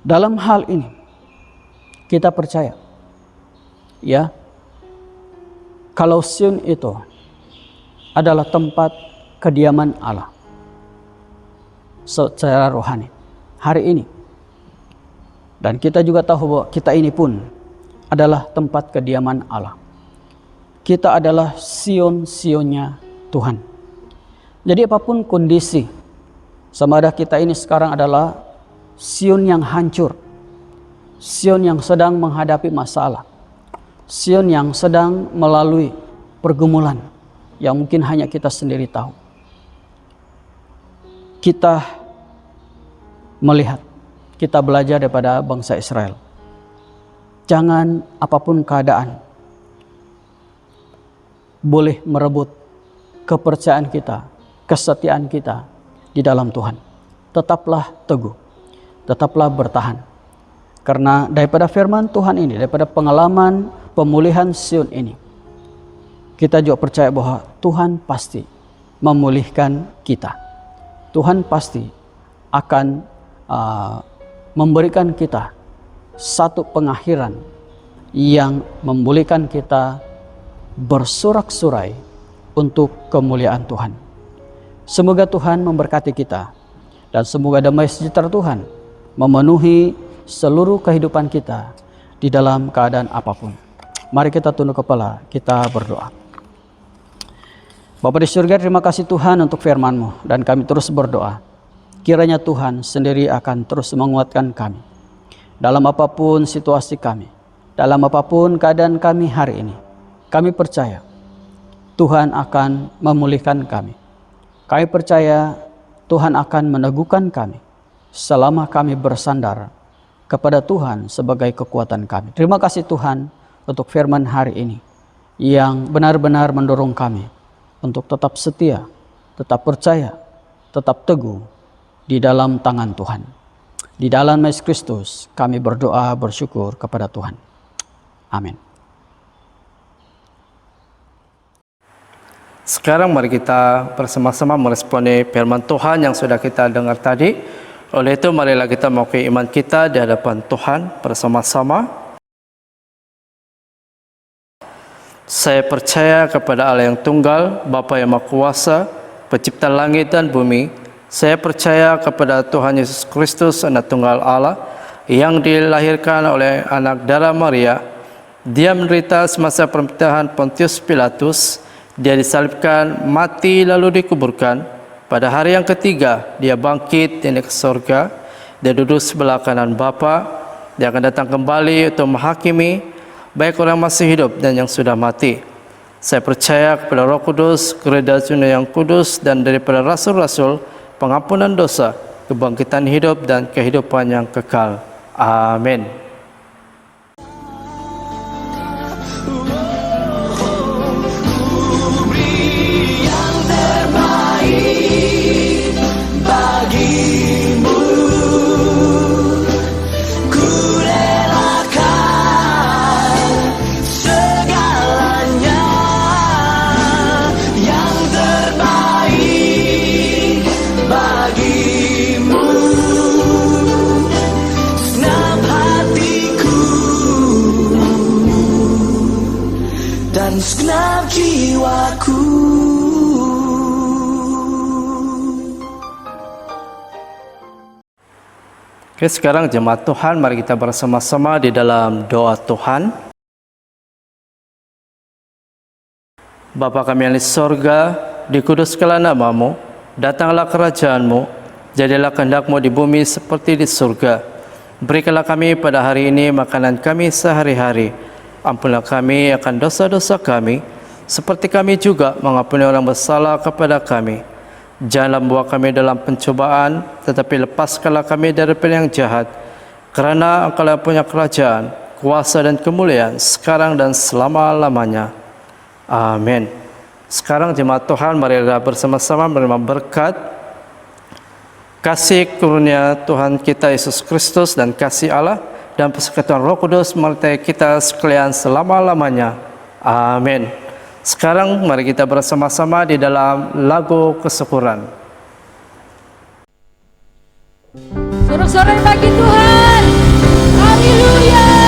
Dalam hal ini kita percaya, ya, kalau Sion itu adalah tempat kediaman Allah secara rohani hari ini, dan kita juga tahu bahwa kita ini pun adalah tempat kediaman Allah. Kita adalah Sion-Sionnya Tuhan. Jadi apapun kondisi, sama ada kita ini sekarang adalah Sion yang hancur, Sion yang sedang menghadapi masalah, Sion yang sedang melalui pergumulan yang mungkin hanya kita sendiri tahu. Kita melihat, kita belajar daripada bangsa Israel. Jangan apapun keadaan boleh merebut kepercayaan kita, kesetiaan kita di dalam Tuhan. Tetaplah teguh, tetaplah bertahan. Karena daripada firman Tuhan ini, daripada pengalaman pemulihan Sion ini, kita juga percaya bahwa Tuhan pasti memulihkan kita. Tuhan pasti akan memberikan kita satu pengakhiran yang memulihkan kita bersorak-sorai untuk kemuliaan Tuhan. Semoga Tuhan memberkati kita dan semoga damai sejahtera Tuhan memenuhi seluruh kehidupan kita di dalam keadaan apapun. Mari kita tunduk kepala, kita berdoa. Bapa di surga, terima kasih Tuhan untuk firman-Mu, dan kami terus berdoa kiranya Tuhan sendiri akan terus menguatkan kami dalam apapun situasi kami, dalam apapun keadaan kami hari ini. Kami percaya Tuhan akan memulihkan kami. Kami percaya Tuhan akan meneguhkan kami selama kami bersandar kepada Tuhan sebagai kekuatan kami. Terima kasih Tuhan untuk firman hari ini yang benar-benar mendorong kami untuk tetap setia, tetap percaya, tetap teguh di dalam tangan Tuhan. Di dalam Yesus Kristus kami berdoa bersyukur kepada Tuhan. Amin. Sekarang mari kita bersama-sama meresponi firman Tuhan yang sudah kita dengar tadi. Oleh itu marilah kita mengakui iman kita di hadapan Tuhan bersama-sama. Saya percaya kepada Allah yang tunggal, Bapa yang Maha Kuasa, Pencipta langit dan bumi. Saya percaya kepada Tuhan Yesus Kristus, Anak Tunggal Allah, yang dilahirkan oleh anak darah Maria. Dia menderita semasa pemerintahan Pontius Pilatus. Dia disalibkan, mati lalu dikuburkan. Pada hari yang ketiga, dia bangkit dan naik ke surga. Dia duduk sebelah kanan Bapa. Dia akan datang kembali untuk menghakimi baik orang masih hidup dan yang sudah mati. Saya percaya kepada Roh Kudus, gereja yang kudus, dan daripada rasul-rasul, pengampunan dosa, kebangkitan hidup, dan kehidupan yang kekal. Amin. Segenap jiwaku. Oke, sekarang jemaat Tuhan, mari kita bersama-sama di dalam doa Tuhan. Bapa kami yang di sorga, dikuduskanlah nama-Mu, datanglah kerajaan-Mu, jadilah kehendak-Mu di bumi seperti di surga. Berikanlah kami pada hari ini makanan kami sehari-hari. Ampunilah kami akan dosa-dosa kami, seperti kami juga mengampuni orang bersalah kepada kami. Janganlah membawa kami dalam pencobaan, tetapi lepaskanlah kami daripada yang jahat. Kerana Engkau punya kerajaan, kuasa dan kemuliaan, sekarang dan selama-lamanya. Amin. Sekarang jemaat Tuhan, marilah bersama-sama menerima berkat, kasih karunia Tuhan kita Yesus Kristus dan kasih Allah dan persekutuan Roh Kudus menyertai kita sekalian selama-lamanya. Amin. Sekarang mari kita bersama-sama di dalam lagu kesyukuran. Sorak-sorai bagi Tuhan. Haleluya.